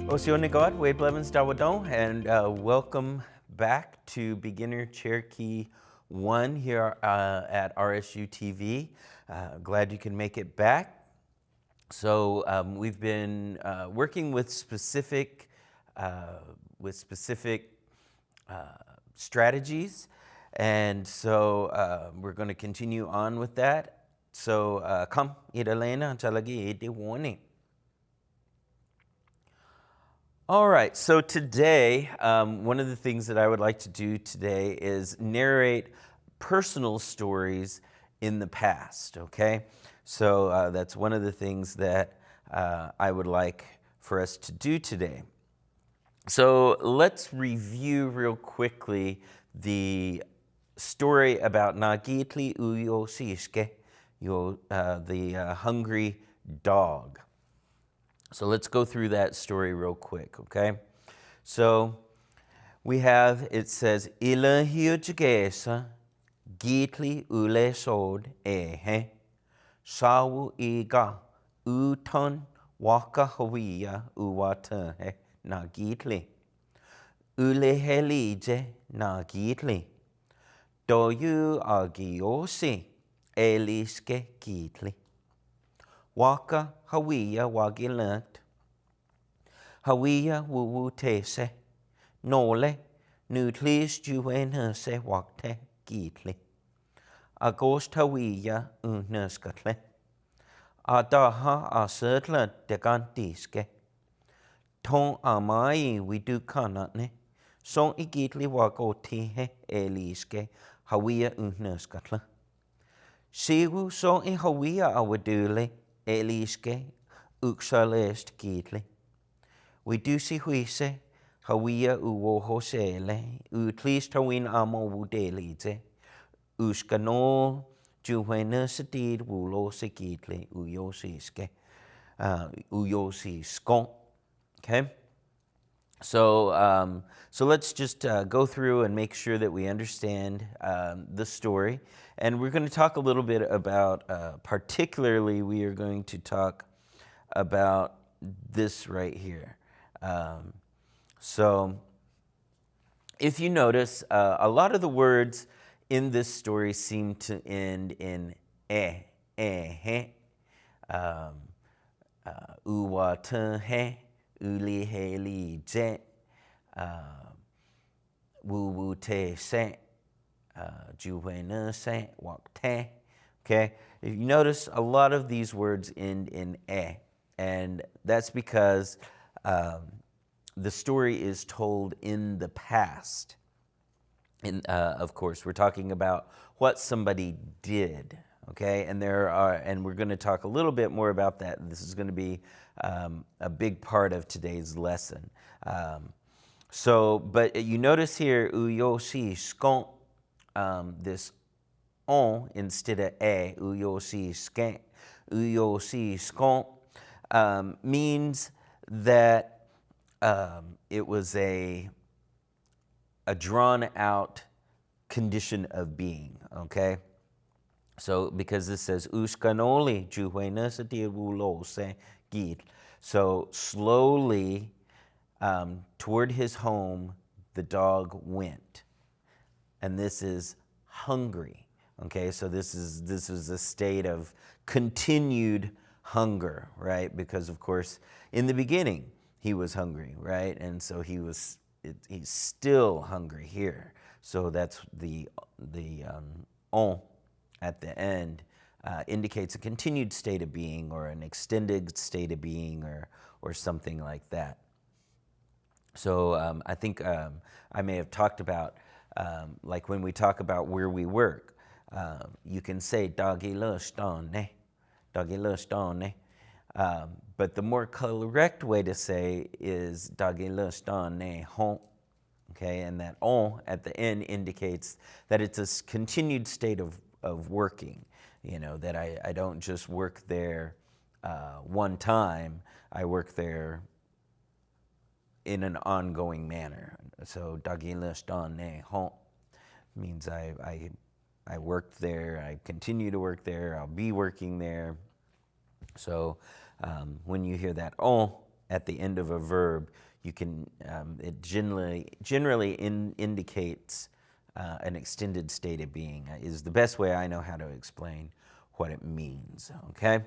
Osionigod, Wade Blevins Dawadon, and welcome back to Beginner Cherokee 1 here at RSU TV. Glad you can make it back. So we've been working with specific strategies, and so we're going to continue on with that. So come, Idalena, Chalagi, Iti warning. All right, so today, one of the things that I would like to do today is narrate personal stories in the past, okay? So that's one of the things that I would like for us to do today. So let's review real quickly the story about Nagitli Uyo Siske, the hungry dog. So let's go through that story real quick, okay? So we have, it says, Ila hiujagesa gitli ule sod ehe sawu iga uton waka hawiya uwatahe na gitli ule helije na gitli doyu agiosi eliske gitli Waka hawiya wagilant. Hawiya wuwu tese. Nole nutlis juena se wakte gitli. Agost hawiya unaskatle. Adaha asertla degantiske. Ton amai widukanatne. Son igitli wagotihe eliske. Hawiya unaskatla. Siwu son I hawiya awadule. Eliske uksalest gitli. Widusi huise hawiya uwoho sele utlist hawin amo wudelite uskanol juhena sedid wulo se gitli uyosiske uyosiskon. Okay. So let's just go through and make sure that we understand the story. And we're going to talk a little bit about, particularly we are going to talk about this right here. So if you notice, a lot of the words in this story seem to end in he, uwa he, uli he li je, wu wu te se, juhena se, wak te. Okay, if you notice, a lot of these words end in and that's because the story is told in the past. And of course, we're talking about what somebody did. Okay, and and we're going to talk a little bit more about that. This is going to be a big part of today's lesson. But you notice here, uyoshi skon, this on instead of uyoshi skan, uyoshi skon means that it was a drawn out condition of being. Okay. So, because this says, Uskanoli juhena wulo se git. So, slowly toward his home, the dog went. And this is hungry. Okay, so this is a state of continued hunger, right? Because, of course, in the beginning, he was hungry, right? And so he's still hungry here. So that's the on at the end indicates a continued state of being or an extended state of being or something like that. So I think I may have talked about, like when we talk about where we work, you can say dagi lustone, dagi lustone. But the more correct way to say is dagi lustone hon. Okay, and that on at the end indicates that it's a continued state of working. You know, that I don't just work there one time, I work there in an ongoing manner. So dagila stane hon means I worked there, I continue to work there, I'll be working there. So when you hear that on, at the end of a verb, you can, it generally indicates an extended state of being, is the best way I know how to explain what it means, okay?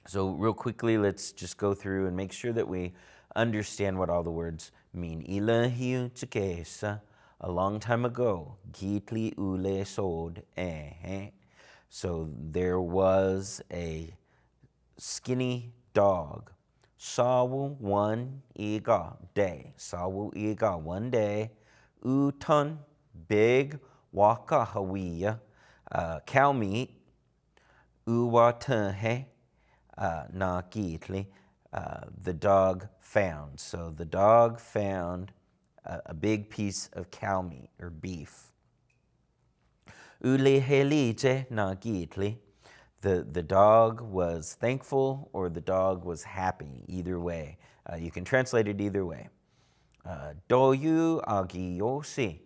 So real quickly, let's just go through and make sure that we understand what all the words mean. Ilahiu chikesa, a long time ago, gitli ule sod eh. So there was a skinny dog. Sawu one iga day. Sawu iga one day. Uton, big, waka hawiya, cow meat. Uwatehe, na gitli, the dog found. So the dog found a big piece of cow meat or beef. Ulehelije na gitli, the dog was thankful or the dog was happy, either way. You can translate it either way. Doyu agi yosi,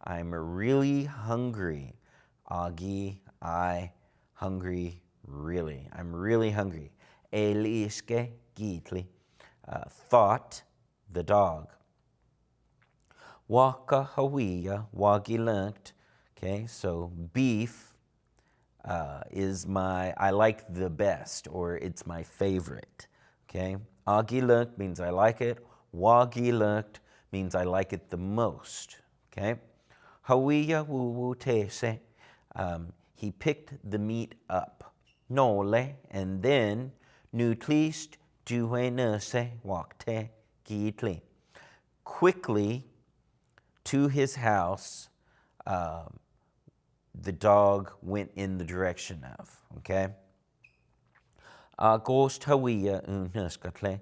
I'm really hungry. Agi, hungry, really. I'm really hungry. Eliske gitli, thought, the dog. Waka hawiya, wagi learnt. Okay, so beef is I like the best, or it's my favorite. Okay, agi learnt means I like it. Wagi learnt means I like it the most. Okay, hawiya wu tese, he picked the meat up. Nole, and then nutlist juhenese wakte gitli. Quickly to his house, the dog went in the direction of. Okay. Ghost hawiya unuskatle,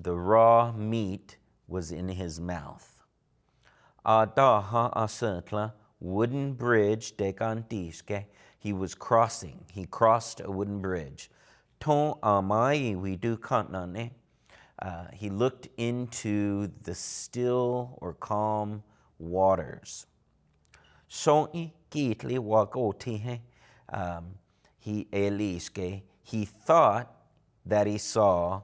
the raw meat was in his mouth. Daha asertla, wooden bridge dekantiske, he was crossing. He crossed a wooden bridge. Ton amai we do kantnane, he looked into the still or calm waters. Soni kitli wagotihe, he eliske, he thought that he saw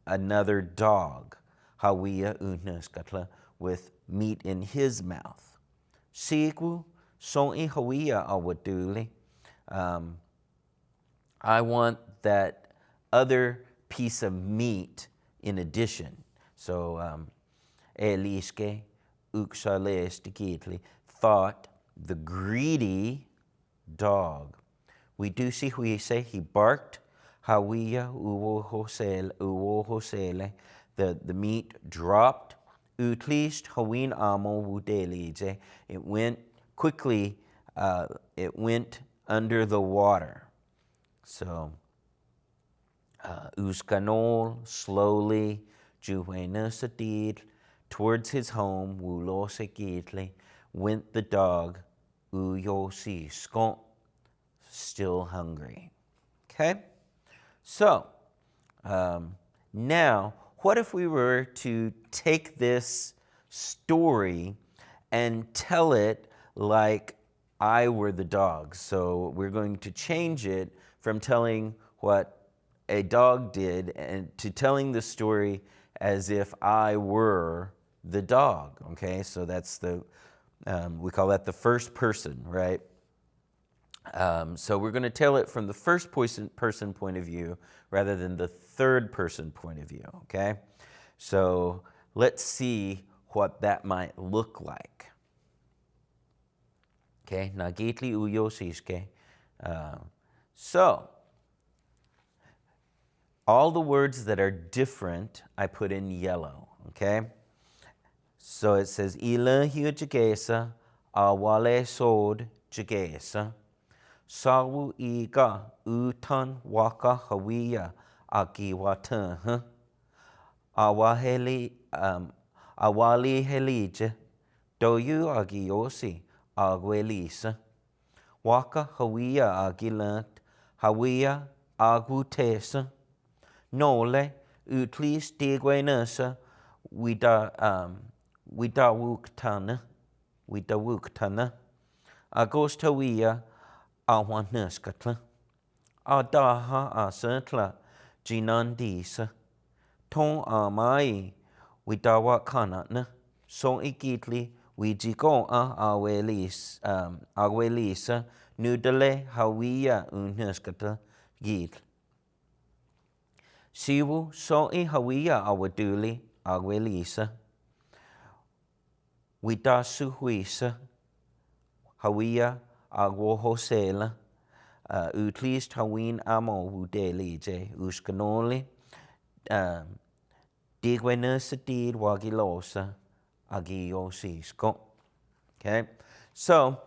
another dog, hawiya unuskatla, with meat in his mouth. Sigwu soni hawiya awaduli, I want that other piece of meat in addition. So, eliske uksalestikitli, thought the greedy dog. We do see who he say he barked. Hawiya uwohosele, the meat dropped. Utlist hawin amo wudelije, it went quickly, it went under the water. So, uskanol, slowly, juhenusadid, towards his home, wulosekitli, went the dog, uyosi skon, still hungry. Okay? So, now, what if we were to take this story and tell it like I were the dog? So we're going to change it from telling what a dog did and to telling the story as if I were the dog. Okay, so that's we call that the first person, right? So we're going to tell it from the first person point of view rather than the third person point of view, okay? So let's see what that might look like. Okay, nagitli uyosiske. So, all the words that are different, I put in yellow, okay? So it says, ila hiu jagesa, awale sod jagesa. Sawu iga utan waka hawiya akiwatan awali helije doyu agiosi agwelisa waka hawiya agilant hawiya agutesa nole utlis digwenasa widawuktana agost hawiya awanuskatla adaha asertla jinandisa Ton amai, we dawa kanatna. So ikitli, we jiko awelisa, nudale hawia unhuskata git. Siwu so I hawia awaduli awelisa. We da suhuisa, hawia agwohosela. Utlist hawin amo wudelije uskanoli. Digwenusadid wagilosa agiosisko. Okay, so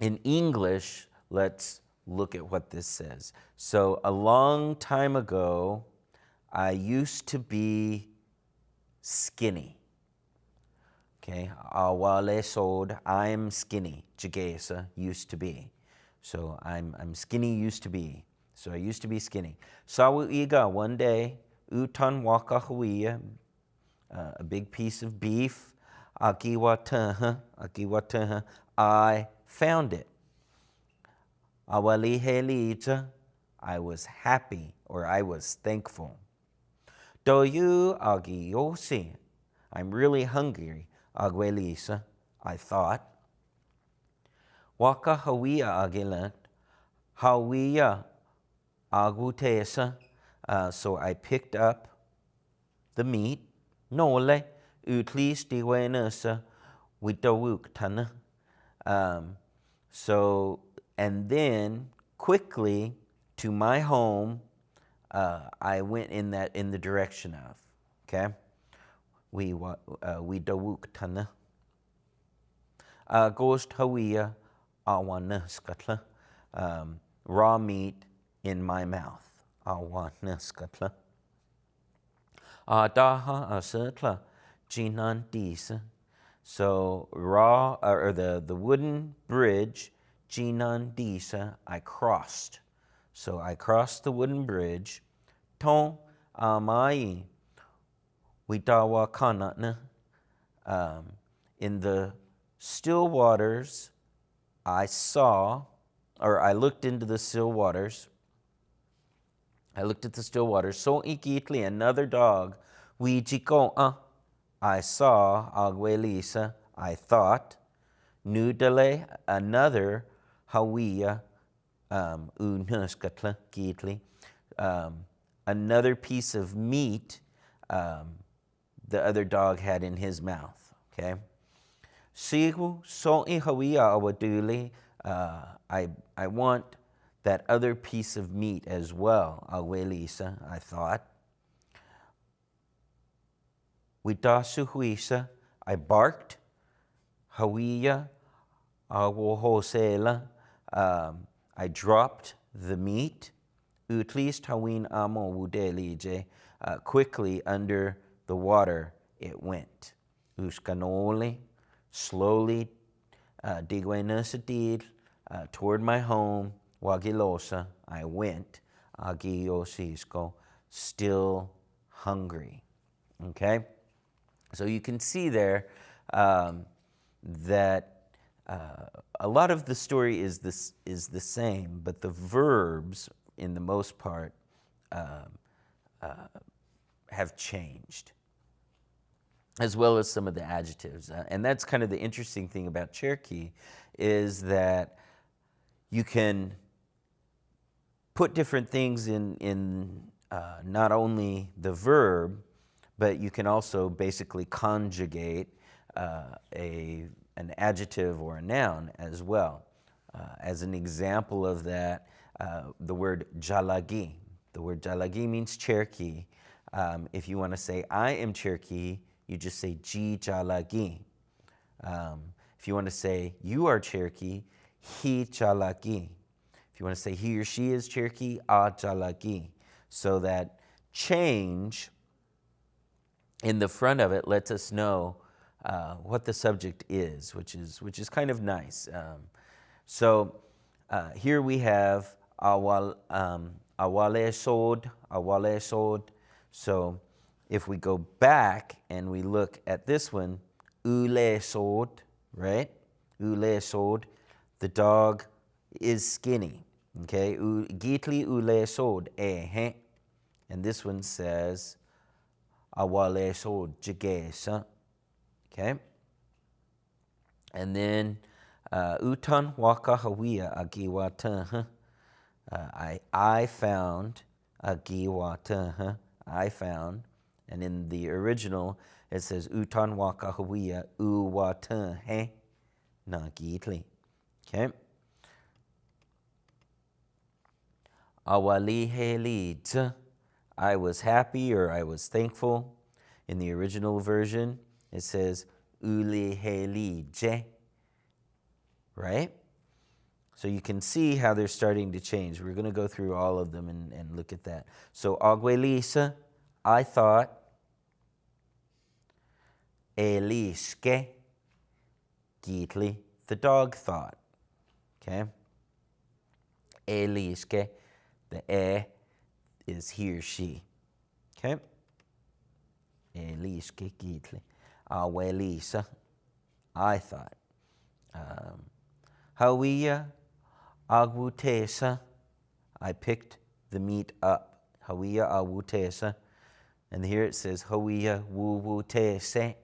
in English, let's look at what this says. So a long time ago, I used to be skinny. Okay, awale sod, I'm skinny. Jagesa, used to be. So I'm skinny, used to be. So I used to be skinny. Sawu iga one day, utan waka huia, a big piece of beef. Akiwataha, I found it. Awali helita, I was happy or I was thankful. Do you agiosi, I'm really hungry. Aguelisa, I thought. Waka hawia agilat, hawia agutesa. So I picked up the meat. Nole, utlis diwenusa, witawuk tana. So, and then quickly to my home, I went in the direction of. Okay, we dawuk tana. Ghost hawia awana skatla. Raw meat in my mouth. Awana skatla. Daha asatla jinan disa. So raw or the wooden bridge, jinan disa, I crossed. So I crossed the wooden bridge. Ton amai witawa kanatna. In the still waters, I looked into the still waters. I looked at the still waters. So ikitli, another dog. We jiko I saw Aguelisa, I thought. Nudale, another hawia unuskatla kitli. Another piece of meat the other dog had in his mouth. Okay. Sigu so hawia awaduli. I want that other piece of meat as well, Aguelisa, I thought. Witasuhuisa, I barked. Hawiya, awohosela, I dropped the meat. Utlist hawin amo wudelije, quickly under the water it went. Uskanoli, slowly, digwenusadid, toward my home, wagilosa, I went. Agiosisko, still hungry. Okay? So you can see there that a lot of the story is the same, but the verbs, in the most part, have changed, as well as some of the adjectives. And that's kind of the interesting thing about Cherokee, is that you can put different things in not only the verb, but you can also basically conjugate an adjective or a noun as well. As an example of that, the word jalagi. The word jalagi means Cherokee. If you want to say, I am Cherokee, you just say ji jalagi. If you want to say, you are Cherokee, he jalagi. If you want to say he or she is Cherokee, a jalagi. So that change in the front of it lets us know what the subject is, which is kind of nice. So here we have awale sod. So if we go back and we look at this one, ule sod, right? Ule sod, the dog is skinny. Okay, gitli ule sod, and this one says awaleso jigesa. Okay? And then utan waka hawia agiwata. I found agiwata. I found. And in the original, it says utan waka hawia uwata he na gitli. Okay? Awali heli. I was happy or I was thankful. In the original version, it says uli heli je. Right? So you can see how they're starting to change. We're going to go through all of them and look at that. So aguelisa, I thought. Eliske, gitli, the dog thought. Okay? Eliske, the is he or she. Okay? Eliske, gitli. Awelisa, I thought. Hawiya, agwutesa, I picked the meat up. Hawiya agwutesa. And here it says hawiya wuwutese.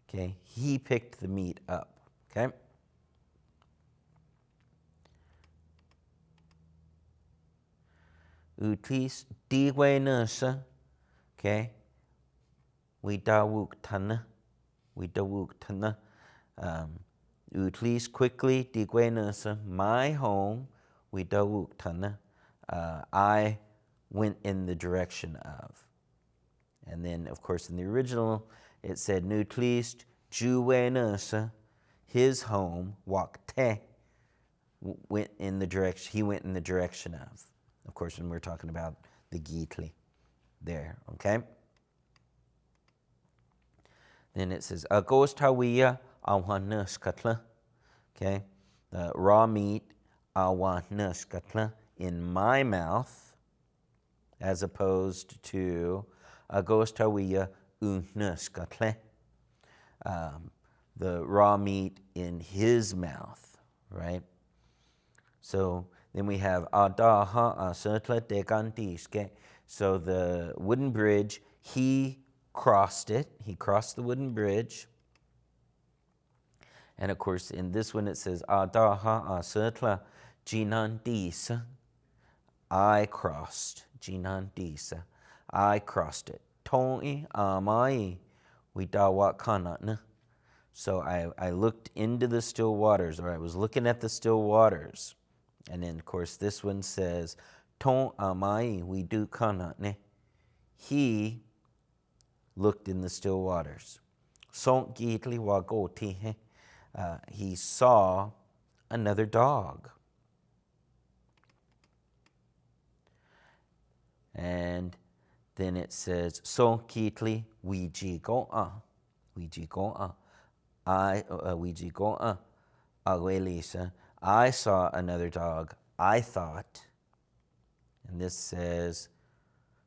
Okay, he picked the meat up. Okay? Utis diwenusa. Okay? We dawuk tana. Utlis quickly diwenusa. My home. We dawuk tana. I went in the direction of. And then, of course, in the original, it said Nutlist Juwenusa, his home, Wakte, went in the direction. He went in the direction of. Of course, when we're talking about the Gitli there, okay? Then it says Agos Tawiya Awanuskatla. Okay? The raw meat Awanuskatla in my mouth, as opposed to Agos Tawiya Unuskatle. The raw meat in his mouth, right? So then we have Adaha Asutla Degandiske. So the wooden bridge, he crossed it. He crossed the wooden bridge. And of course, in this one it says Adaha Asutla Jinandisa. I crossed. Jinandisa. I crossed it. Toi Amai. We dawat kanatna. So I looked into the still waters, or I was looking at the still waters. And then, of course, this one says, Ton amai we do kanatne. He looked in the still waters. Son gitli wagoti. He saw another dog. And then it says, Son gitli wiji go'a. Wiji go'a. I saw another dog, I thought. And this says,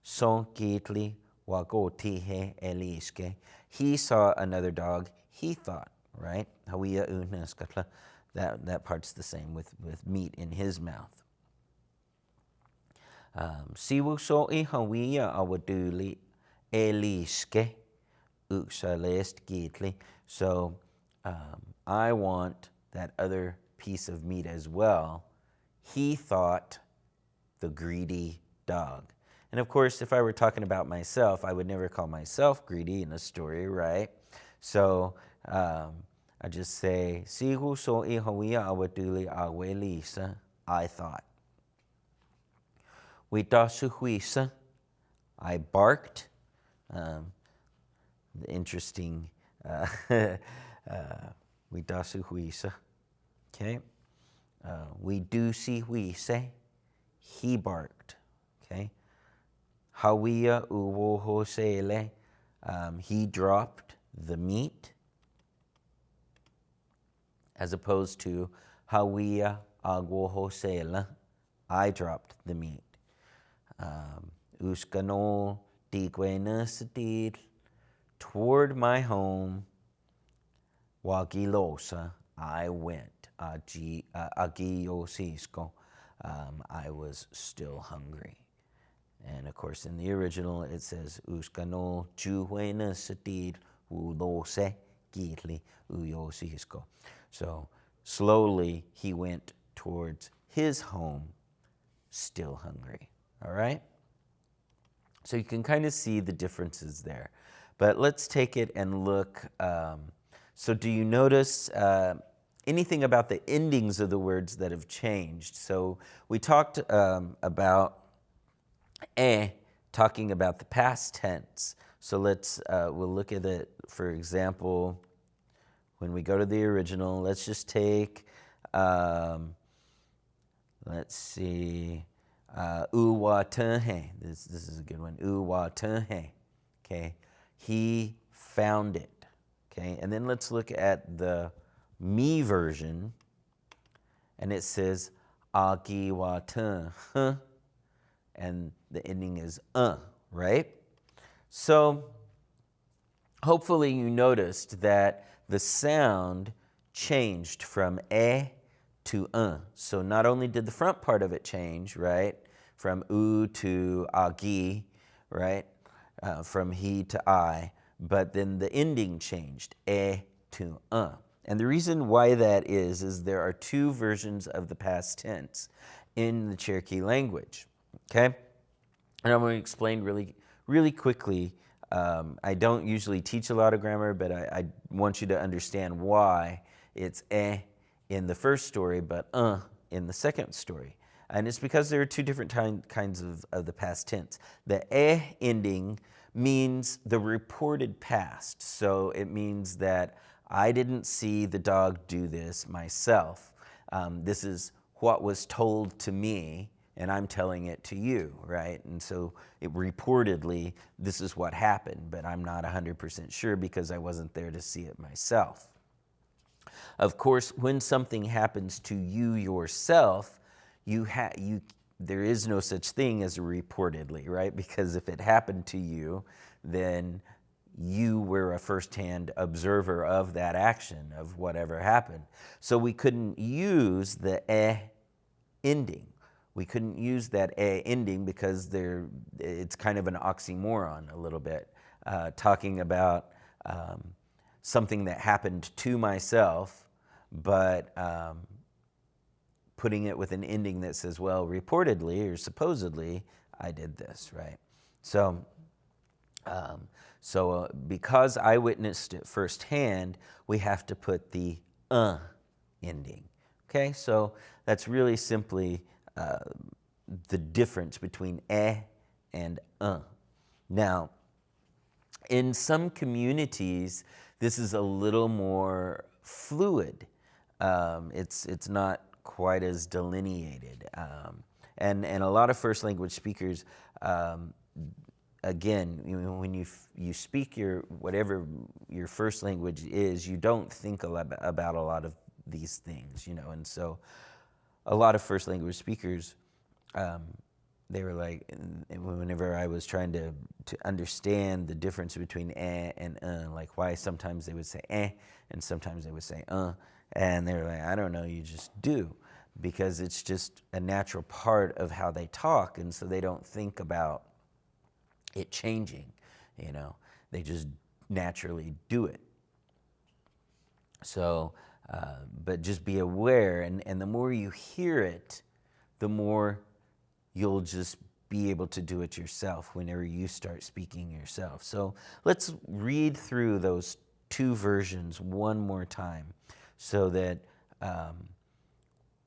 Son gitli wagotihe eliske. He saw another dog, he thought, right? Hawiya unaskatla. That part's the same with meat in his mouth. Siwu so'i hawiya awaduli eliske uksalest gitli. So I want that other piece of meat as well. He thought, the greedy dog. And of course, if I were talking about myself, I would never call myself greedy in a story, right? So I just say, Sigu so ihawiya awaduli awelisa, I thought. Witasuhuisa, I barked. The interesting Widasuhuisa. Okay. We do see huise. He barked. Okay. Hawiya uwohosele. He dropped the meat. As opposed to hawiya agwohosela. I dropped the meat. Uskanol digwenusadid. Toward my home, wagilosa, I went. Agiyosisko, I was still hungry. And of course, in the original, it says, Uskano juhuena satir ulose gitli uyosisko. So slowly he went towards his home, still hungry. All right? So you can kind of see the differences there. But let's take it and look. So do you notice anything about the endings of the words that have changed? So we talked about talking about the past tense. So we'll look at it, for example, when we go to the original, let's just take, let's see, uwa tenhe. This is a good one. Uwa tenhe. Okay. He found it. Okay. And then let's look at the me version. And it says agi wa ten. And the ending is right? So hopefully you noticed that the sound changed from to So not only did the front part of it change, right? From u to agi, right? From he to I, but then the ending changed, to And the reason why that is there are two versions of the past tense in the Cherokee language, okay? And I'm going to explain really quickly. I don't usually teach a lot of grammar, but I want you to understand why it's in the first story, but in the second story. And it's because there are two different kinds of the past tense. The ending means the reported past. So it means that I didn't see the dog do this myself. This is what was told to me, and I'm telling it to you, right? And so reportedly, this is what happened, but I'm not 100% sure because I wasn't there to see it myself. Of course, when something happens to you yourself, there is no such thing as a reportedly, right? Because if it happened to you, then you were a firsthand observer of that action, of whatever happened. So we couldn't use the ending. We couldn't use that ending because it's kind of an oxymoron a little bit, talking about something that happened to myself, but putting it with an ending that says, well, reportedly or supposedly, I did this, right? So because I witnessed it firsthand, we have to put the ending. Okay, so that's really simply the difference between and Now, in some communities, this is a little more fluid. It's not quite as delineated. And a lot of first language speakers, again, when you speak whatever your first language is, you don't think about a lot of these things, and so a lot of first language speakers, they were like, whenever I was trying to understand the difference between and like why sometimes they would say and sometimes they would say and they were like, I don't know, you just do, because it's just a natural part of how they talk, and so they don't think about it changing, they just naturally do it. So, but just be aware, and the more you hear it, the more you'll just be able to do it yourself whenever you start speaking yourself. So let's read through those two versions one more time so that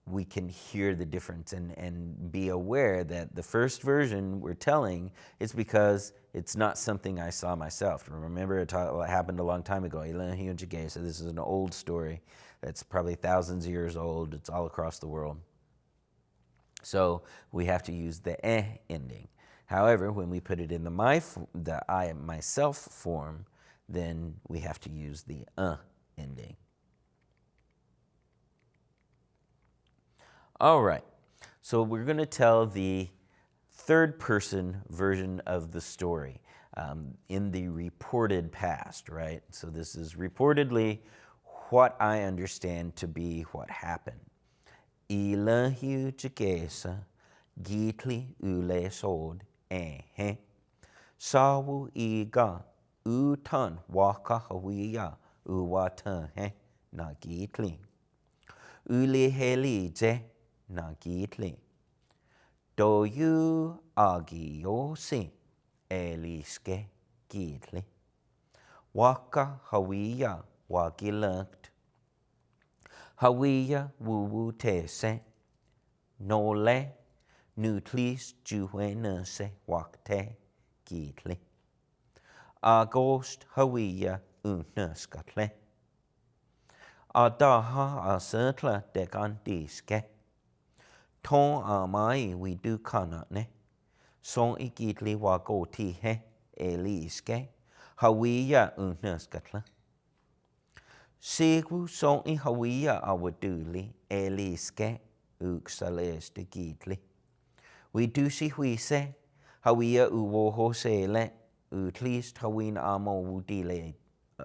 we can hear the difference and be aware that the first version we're telling is because it's not something I saw myself. Remember, it happened a long time ago. So this is an old story that's probably thousands of years old. It's all across the world. So we have to use the ending. However, when we put it in the I myself form, then we have to use the ending. All right, so we're going to tell the third person version of the story in the reported past, right? So this is reportedly what I understand to be what happened. Ilahu jagesa gitli ule sod he. Sawu iga utan waka hawiya uwatan he na gitli. Uli heli je na gitli. Do you agi yosi eliske gitli. Waka hawiya wagilukt. Hawiya wuwu te se. No le nutlis juhena se wakte gitli. Agost hawiya unnaskatle. Adaha asatla degandiske. Ton amai we do kanatne. Son igitli wagoti he eliske. Hawiya unnaskatla. Sigu son I hawiya awaduli eliske uksaleste gitli. We do si huise hawiya uwoho sele utlist hawin amo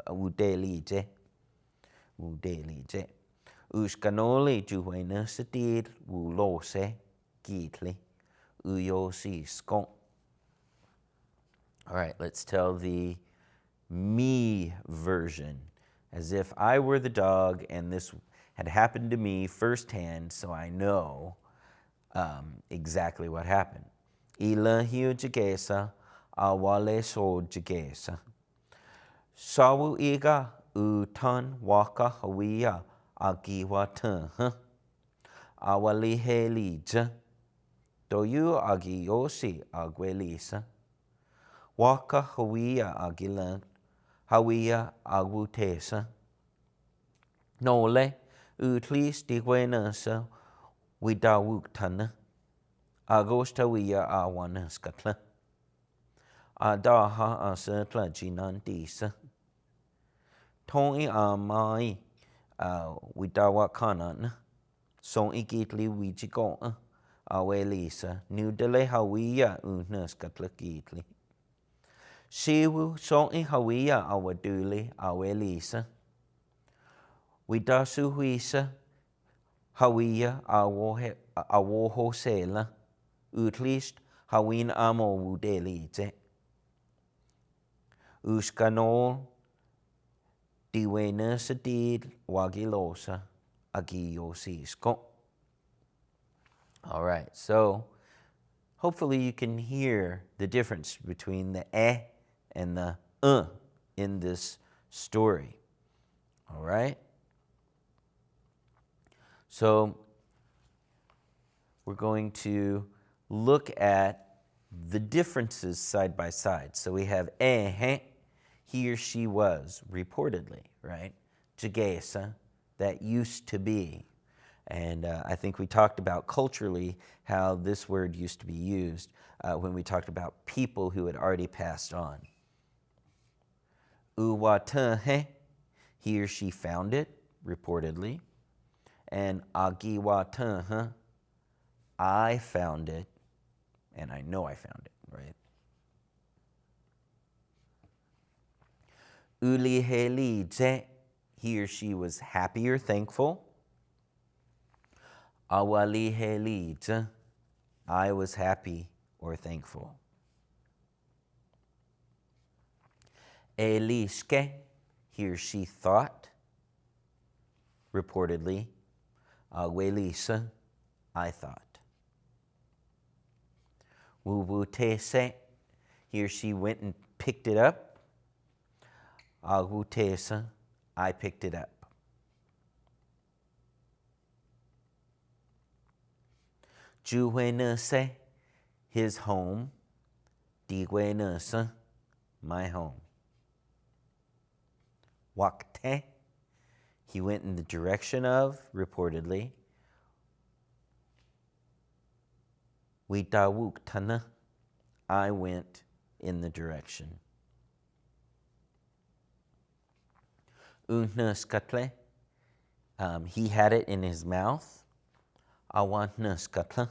wudelije. Uskanoli juhena sedid wulose gitli. Uyosi skon. All right, let's tell the me version, as if I were the dog and this had happened to me firsthand, so I know exactly what happened. Ila hiu jagesa, awale so jagesa. Sawu iga utan waka hawiya agiwa tun. Awali helija. Doyu agiyosi agwelisa. Waka hawiya agilan. Hawiya agutesa. Nole utlis digwenasa widawuktana. Agostawiya awanaskatla. Adaha asatla jinandisa. Toni amai widawakanan. Son igitli wijigon. Awelisa. Nudele hawiya unaskatla gitli. Siwu son hawiya awaduli awelisa. Widasu huisa hawiya awoho sela. Utlist hawin amo wudelite. Uskanol diwena sadid wagilosa agiyosisko. All right, so hopefully you can hear the difference between the and the in this story. All right? So we're going to look at the differences side by side. So we have he or she was, reportedly, right? Jagesa, that used to be. And I think we talked about culturally how this word used to be used when we talked about people who had already passed on. Uwatahe, he or she found it, reportedly. And agiwataha, I found it, and I know I found it, right? Ulihelije, he or she was happy or thankful. Awalihelije, I was happy or thankful. Eliske, he or she thought, reportedly. Awelisa, I thought. Wuwutese, he or she went and picked it up. Agutesa, I picked it up. Juwenese, his home. Digwenese, my home. Wakte, he went in the direction of, reportedly. Widawuktana, I went in the direction. Unnaskatle, he had it in his mouth. Awantnaskatla,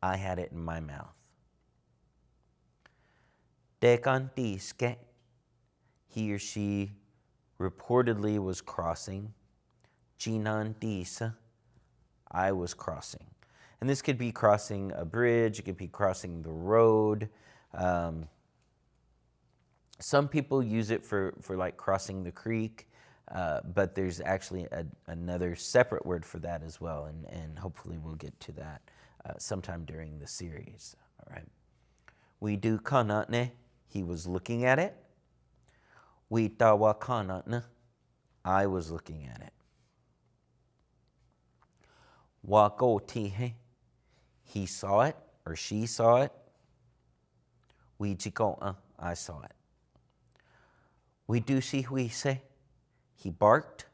I had it in my mouth. Dekantiske, he or she reportedly was crossing. Jinandisa, I was crossing. And this could be crossing a bridge, it could be crossing the road. Some people use it for like crossing the creek, but there's actually another separate word for that as well, and hopefully we'll get to that sometime during the series. All right. We do kanatne, he was looking at it. We tawa kanatne, I was looking at it. Wako tihe, he saw it or she saw it. We jiko, I saw it. We do see huise, he barked.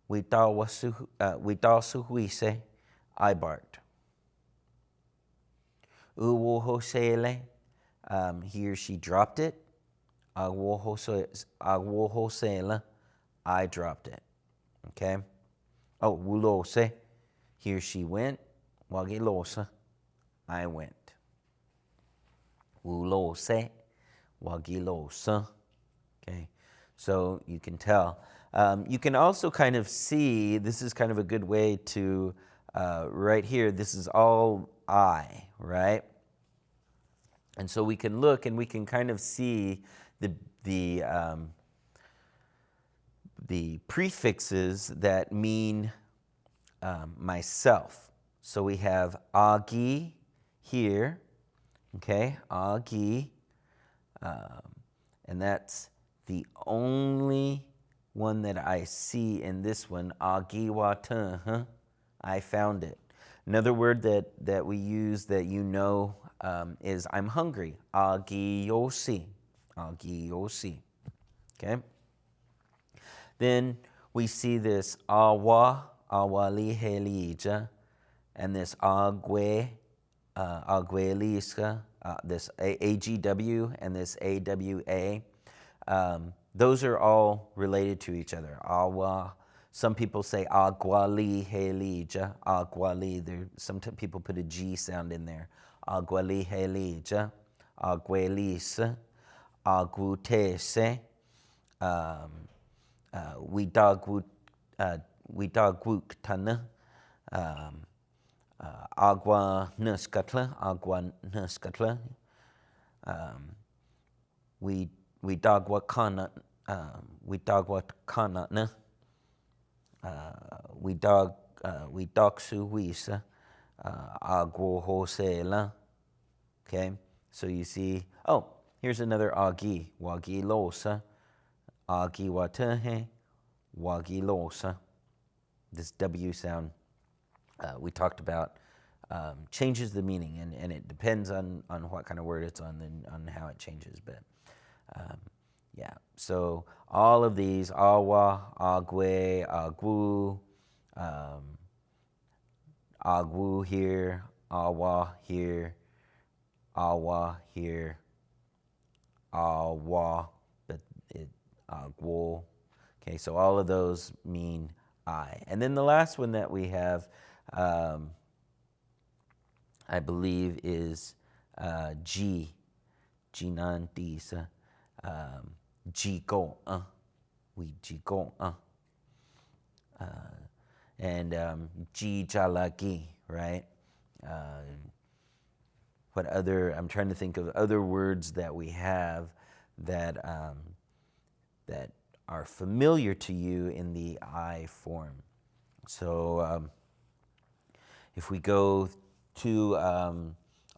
We da suhuise, I barked. Uwohosele, he or she dropped it. Awohosela, I dropped it. Okay. Oh, wulose, he or she went. Wagilosa, I went. Wulose, wagilosa. Okay. So you can tell. You can also kind of see, this is kind of a good way to, right here, this is all I, right? And so we can look and we can kind of see the prefixes that mean myself. So we have agi here, okay, agi, and that's the only one that I see in this one, agi wata, I found it. Another word that we use that you know is I'm hungry, agiyosi, agiyosi, okay? Then we see this awa, awali helija, and this agwe, agweliska, this agw and this awa. Those are all related to each other. Awa. Some people say aguali helija, aguali. Some people put a G sound in there. Aguali helija, aguelisa, agutese, widagwuktana, agua nuskatla, widagwakana, widagwakanana, widagsuwisa, agwohosela. Okay, so you see, oh, here's another agi, wagilosa, agi watahe, wagilosa. This W sound we talked about changes the meaning, and it depends on what kind of word it's on and on how it changes. But yeah, so all of these, awa, agwe, agwu, agwu here, awa here, awa here, awa, but it agwo. Okay, so all of those mean I. And then the last one that we have, I believe, is G, Ginantisa, Jigo, we Jigo, and G Jalagi, right? What other? I'm trying to think of other words that we have that that are familiar to you in the I form. So if we go to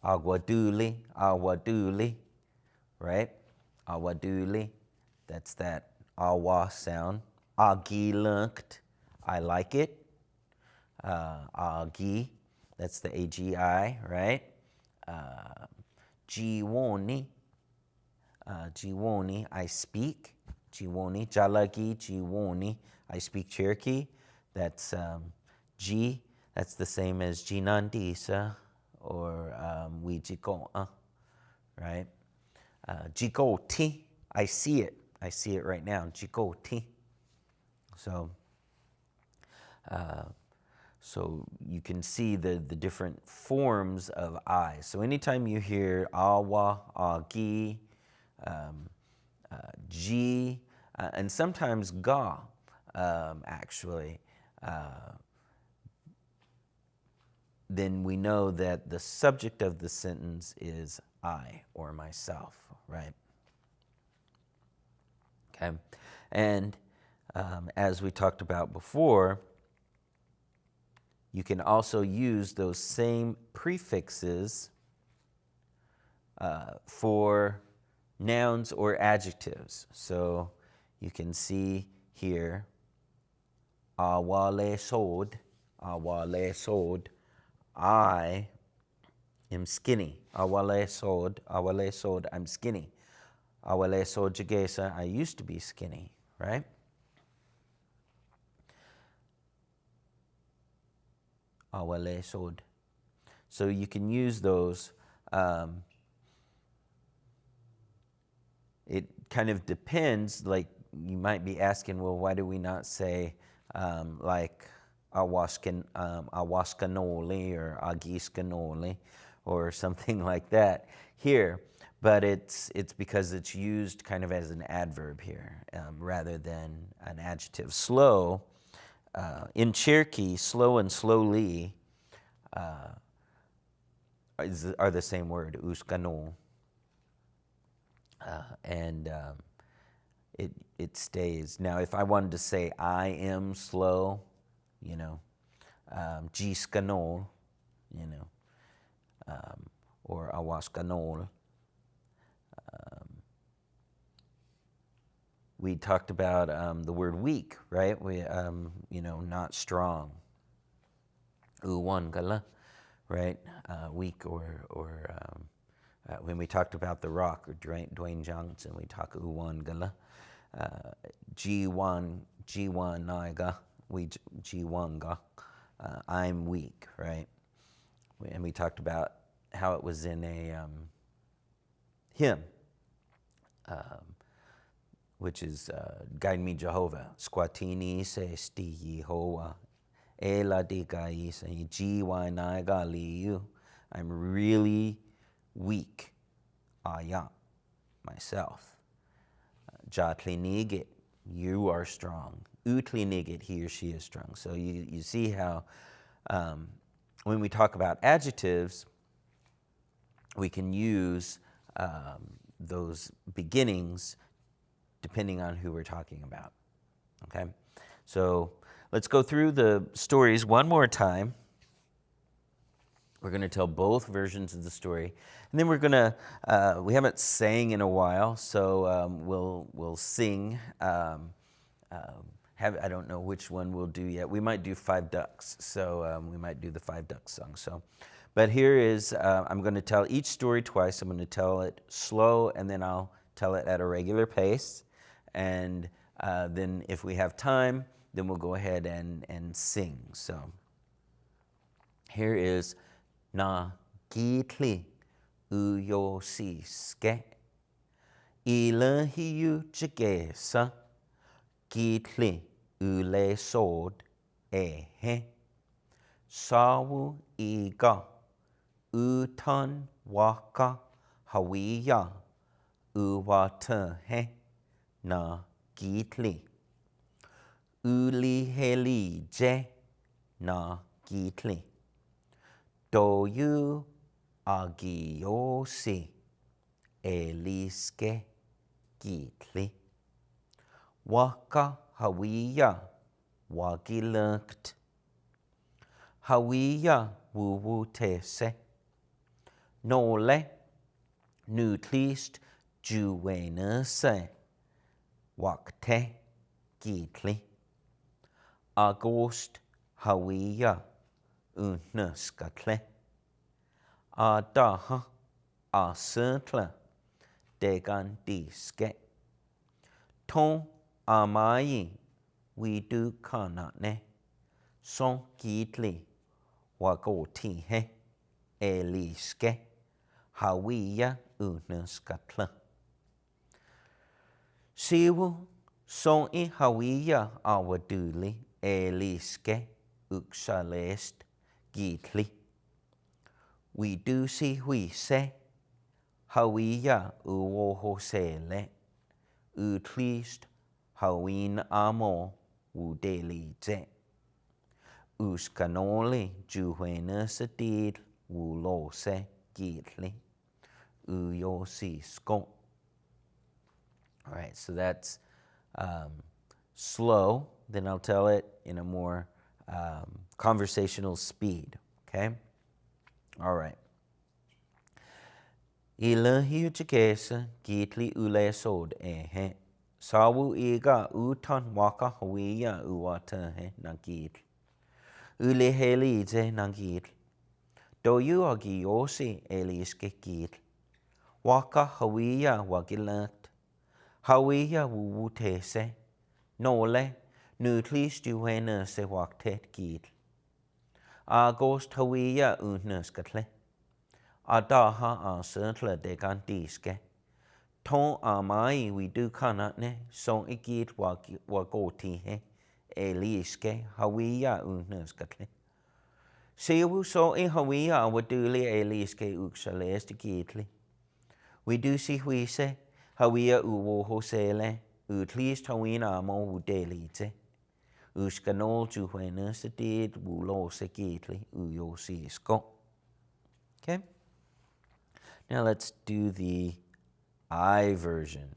awaduli, right? Awaduli, that's that awa sound. Agilunkt, I like it. Agi, that's the AGI, right? Jiwoni, Jiwoni, I speak. Jiwoni, Jalagi, Jiwoni, I speak Cherokee. That's G, that's the same as Jinandisa or Wijiko, right? Jikoti, I see it. I see it right now. Jikoti. So, so you can see the different forms of I. So anytime you hear awa, agi, G, and sometimes ga, actually, then we know that the subject of the sentence is I or myself, right? Okay. And as we talked about before, you can also use those same prefixes for nouns or adjectives. So you can see here, awale sod, I am skinny. Awale sod, I'm skinny. Awale sod jagesa, I used to be skinny, right? Awale sod. So you can use those. It kind of depends, like you might be asking, well, why do we not say like awaskanoli or agiskanoli or something like that here? But it's because it's used kind of as an adverb here rather than an adjective. Slow, in Cherokee, slow and slowly are the same word, uskanol. And it stays. Now, if I wanted to say I am slow, giskanol, or awaskanol. We talked about the word weak, right? We, not strong. Uwangala, right? Weak or when we talked about The Rock or Dwayne Johnson, we talk Uwangala. G1 Naiga, G1ga. I'm weak, right? And we talked about how it was in a hymn, which is Guide Me Jehovah. Squatini se sti Yehovah. Ela digai se G1 Naiga liu. I'm really weak. Aya, myself. Jatlinigit, you are strong. Utlinigit, he or she is strong. So you see how when we talk about adjectives, we can use those beginnings depending on who we're talking about. Okay? So let's go through the stories one more time. We're going to tell both versions of the story, and then we're going to. We haven't sang in a while, so we'll sing. I don't know which one we'll do yet. We might do Five Ducks, so we might do the Five Ducks song. So, but here is. I'm going to tell each story twice. I'm going to tell it slow, and then I'll tell it at a regular pace, and then if we have time, then we'll go ahead and sing. So, here is. Na gitli uyo si ske ilahiu jagesa gitli ule sod he sawu iga utan waka hawiya uwata he na gitli uli heli je na gitli Doyu agiosi eliske gitli. Waka hawiya wagilunkt. Hawiya wuwutese. Nole nutlist juwenese wakte gitli. Agost hawiya unnuskatle. Adaha asutla degandiske. Ton amayi widu kanane. Son gitli wagoti he eliske. Hawiya unnuskatla. Siwu son I hawiya awaduli eliske uksalest. Gitli. We do see we se. Hawiya uwoho sele. Utlist hawin amo udeli ze. Uskanoli juhenusatid wulose gitli uyosi skon. All right, so that's slow. Then I'll tell it in a more conversational speed, okay? All right. Ilahiu chakesa gitli ule sod ehe. Sawu iga utan waka hawiya uwata he nagit. Ule helite nagit. Do you agi yosi eliske git. Waka hawiya wagilat. Hawiya wuwute se. Nole nutlis juhena se waktet git. Agost hawiya unnuskatle. Adaha a sentla de gandiske. Ton amai we do kanatne son igit wagoti he eliske hawiya unnuskatle. Siwu so in hawiya waduli eliske uksaleste gitli. We do si huise hawiya uwoho sele utlist hawina amo udelite. Uskanol juhenusatid wulose gitli uyosisko. Okay? Now let's do the I version.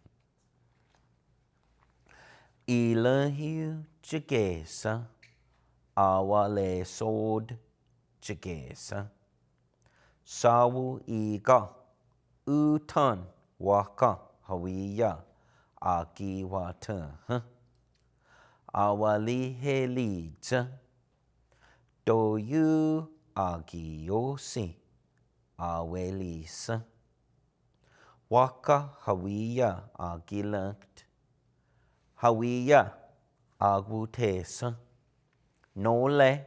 Ilahiu jagesa awale sod jagesa sawu iga utan waka hawiya akiwata awali helija do you agiyosi awelisa waka hawiya agilakt hawiya agutesa nole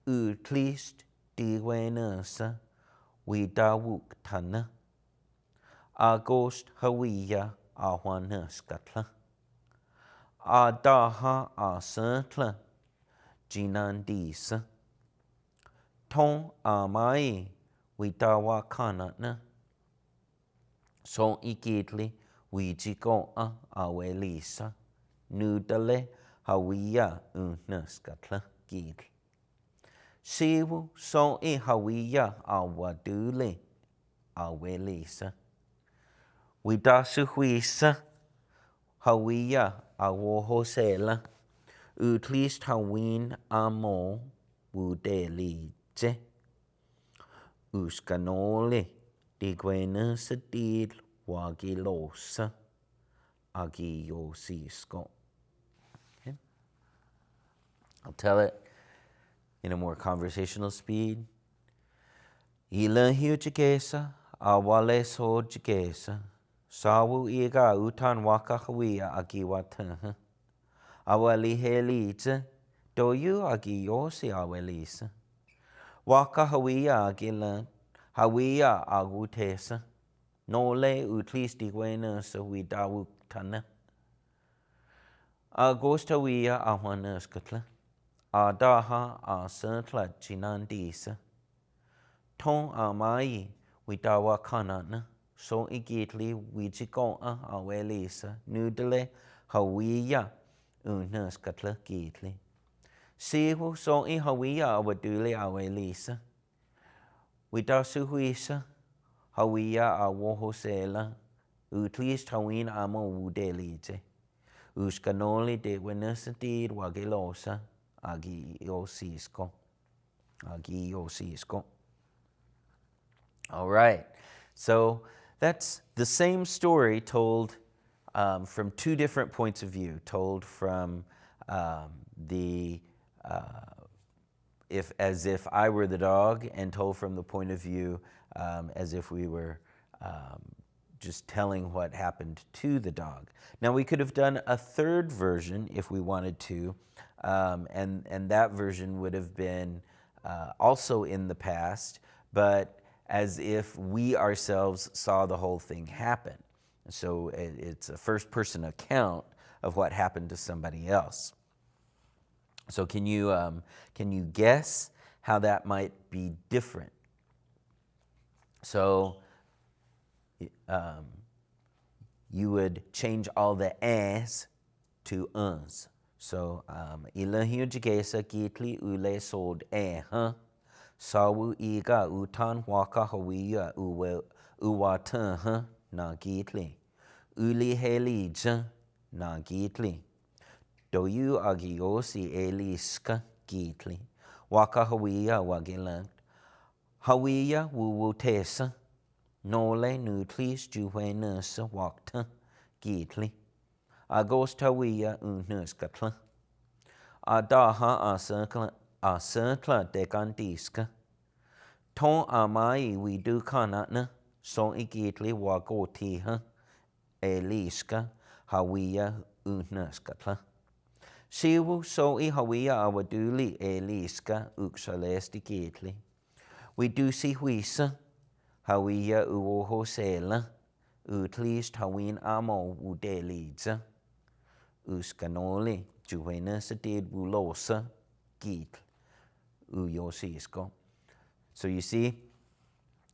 utlist diwenasa widawuktana agost hawiya ahwanaskatla adaha asantla jinandisa ton amai widawakanatna son ikitli wijiko awelisa nudale hawiya unnaskatla gitl. Siwu son I hawiya awadule awelisa. Widasu huisa hawiya awohosela utlist hawin amo wudelije. Uskanole digwenusadid wagilosa agiyosisko. Okay. I'll tell it in a more conversational speed. Ilahiu jagesa awale so jagesa sawu iga utan waka hawiya agiwata awali helita do you agiyosi awelisa waka hawiya agila hawiya agutesa nole utlis digwenasa widawuktana agost hawiya ahwanaskatla adaha asantla jinandisa ton amai widawakanana so igitli wijikoa awelisa nudale hawiya unnaskatla gitli. Sihu so I hawiya awadule awelisa. Widasu huisa hawiya awohosela utlist hawin amo wudelite. Uskanoli de wenasatid wagilosa agiyosisko. All right, so that's the same story told from two different points of view, told from as if I were the dog, and told from the point of view as if we were just telling what happened to the dog. Now we could have done a third version if we wanted to, and that version would have been also in the past, but as if we ourselves saw the whole thing happen. So it's a first-person account of what happened to somebody else. So can you guess how that might be different? So you would change all the s to uns. So, ilahiu jigesa gitli ule sold huh? Sawu iga utan waka hawiya uwatan huh? Na gitli. Uli heli jan na gitli. Doyu agiosi eliska gitli. Waka hawiya wagilan. Hawiya wuwutesa. Nole nutlis juwenasa wakta gitli. Agostawiya unuskatla. Adaha asakla dekandiska. Ton amai widukanatna. So igitli wagotiha. Eliska hawiya unuskatla. Siwu so I hawiya awaduli eliska uksalesti gitli. Widusi huisa. Hawiya uwohosela. Utlist hawin amo udelidza. Uskanoli juvenus did wulosa git uyosisko. So you see,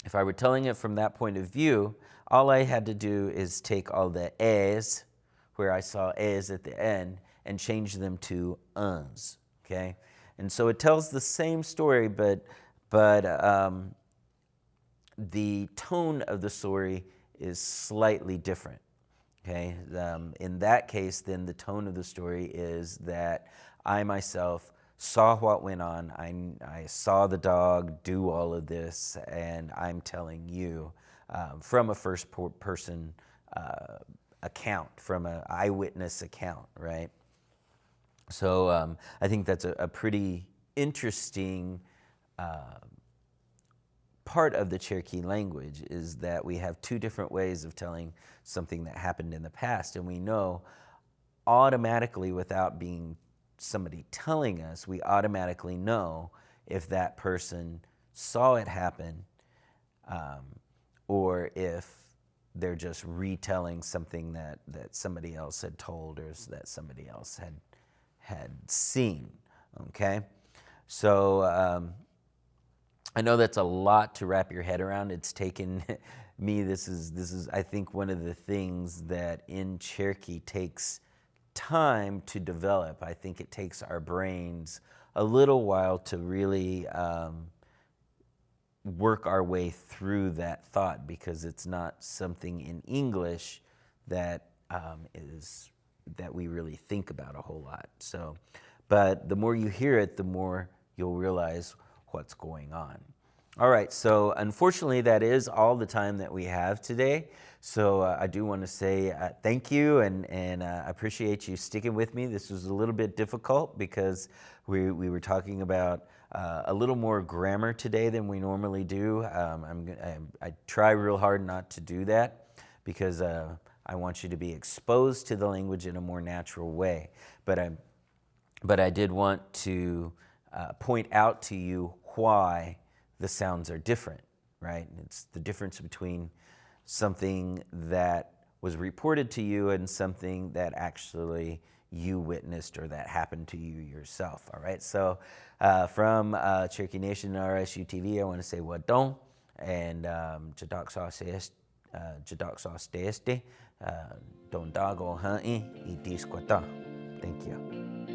if I were telling it from that point of view, all I had to do is take all the es, where I saw es at the end, and change them to uns. Okay, and so it tells the same story, but the tone of the story is slightly different. Okay, in that case, then the tone of the story is that I myself saw what went on. I saw the dog do all of this, and I'm telling you from a first person account, from an eyewitness account, right? So I think that's a pretty interesting part of the Cherokee language, is that we have two different ways of telling something that happened in the past, and we know automatically, without being somebody telling us, we automatically know if that person saw it happen or if they're just retelling something that somebody else had told or that somebody else had seen. Okay, so I know that's a lot to wrap your head around. It's taken me, this is I think one of the things that in Cherokee takes time to develop. I think it takes our brains a little while to really work our way through that thought, because it's not something in English that that we really think about a whole lot. So, but the more you hear it, the more you'll realize what's going on. All right, so unfortunately that is all the time that we have today. So I do want to say thank you, and I appreciate you sticking with me. This was a little bit difficult because we were talking about a little more grammar today than we normally do. I try real hard not to do that because I want you to be exposed to the language in a more natural way. But I did want to point out to you why the sounds are different, right? It's the difference between something that was reported to you and something that actually you witnessed or that happened to you yourself, all right? So from Cherokee Nation and RSU TV, I want to say wadon and Jadok Sauce Deste, Don Dago Ha'i, Idis Kwata. Thank you.